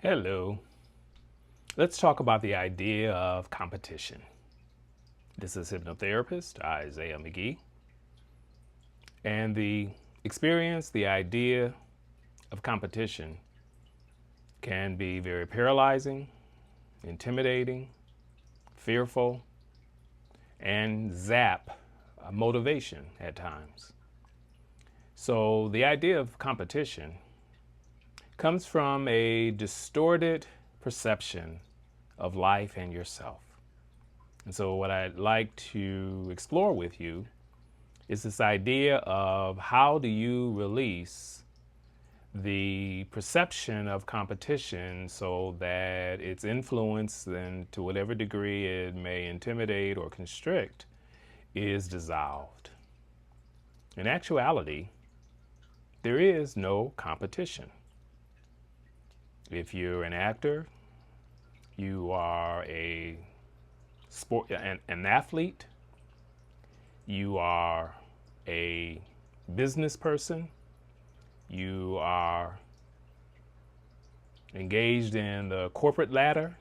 Hello. Let's talk about the idea of competition. This is Hypnotherapist Isaiah McGee. And the idea of competition can be very paralyzing, intimidating, fearful, and zap motivation at times. So the idea of competition comes from a distorted perception of life and yourself. And so what I'd like to explore with you is this idea of how do you release the perception of competition so that its influence, and to whatever degree it may intimidate or constrict, is dissolved. In actuality, there is no competition. If you're an actor, you are an athlete, you are a business person, you are engaged in the corporate ladder,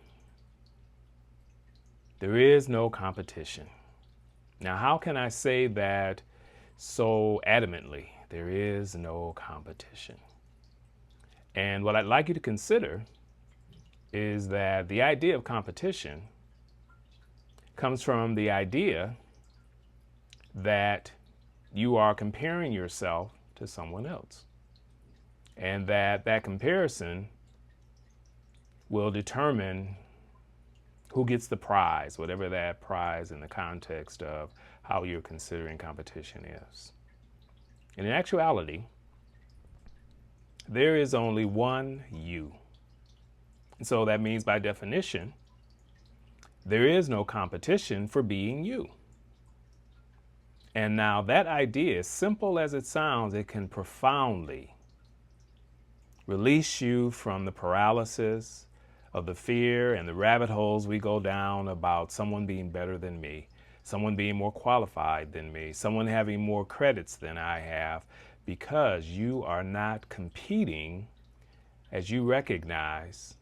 there is no competition. Now, how can I say that so adamantly? There is no competition. And what I'd like you to consider is that the idea of competition comes from the idea that you are comparing yourself to someone else, and that comparison will determine who gets the prize, whatever that prize in the context of how you're considering competition is. And in actuality, there is only one you. And so that means, by definition, there is no competition for being you. And now that idea, as simple as it sounds, it can profoundly release you from the paralysis of the fear and the rabbit holes we go down about someone being better than me, someone being more qualified than me, someone having more credits than I have, because you are not competing as you recognize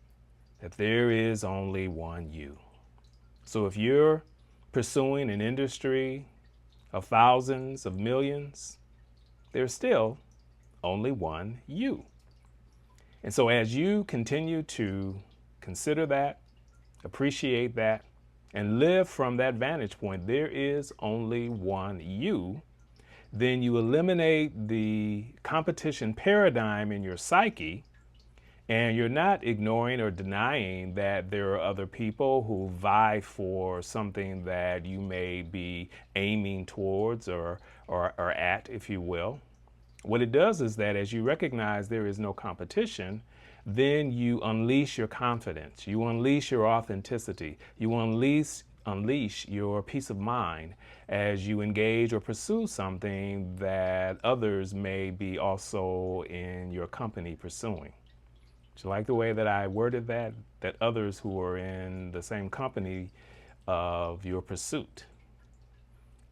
that there is only one you. So if you're pursuing an industry of thousands, of millions, there's still only one you. And so as you continue to consider that, appreciate that, and live from that vantage point, there is only one you, then you eliminate the competition paradigm in your psyche, and you're not ignoring or denying that there are other people who vie for something that you may be aiming towards or at, if you will. What it does is that as you recognize there is no competition, then you unleash your confidence, you unleash your authenticity, you unleash your peace of mind as you engage or pursue something that others may be also in your company pursuing. Do you like the way that I worded that? That others who are in the same company of your pursuit.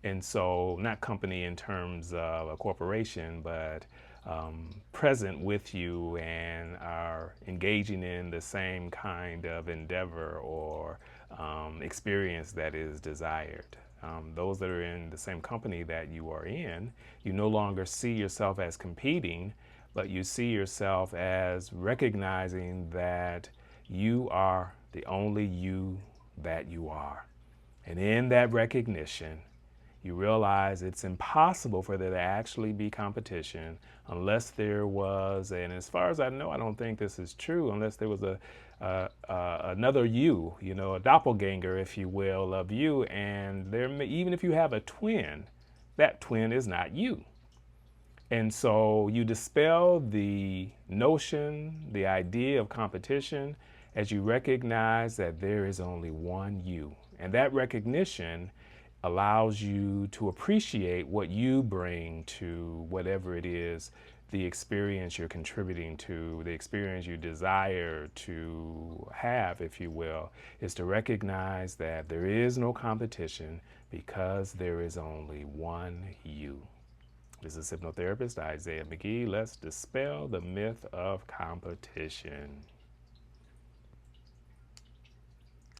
And so, not company in terms of a corporation, but present with you and are engaging in the same kind of endeavor or experience that is desired. Those that are in the same company that you are in, you no longer see yourself as competing, but you see yourself as recognizing that you are the only you that you are. And in that recognition, you realize it's impossible for there to actually be competition unless there was, and as far as I know, I don't think this is true, unless there was another you, a doppelganger, if you will, of you. And even if you have a twin, that twin is not you. And so you dispel the notion, the idea of competition, as you recognize that there is only one you. And that recognition allows you to appreciate what you bring to whatever it is, the experience you're contributing to, the experience you desire to have, if you will, is to recognize that there is no competition because there is only one you. This is Hypnotherapist Isaiah McGee. Let's dispel the myth of competition.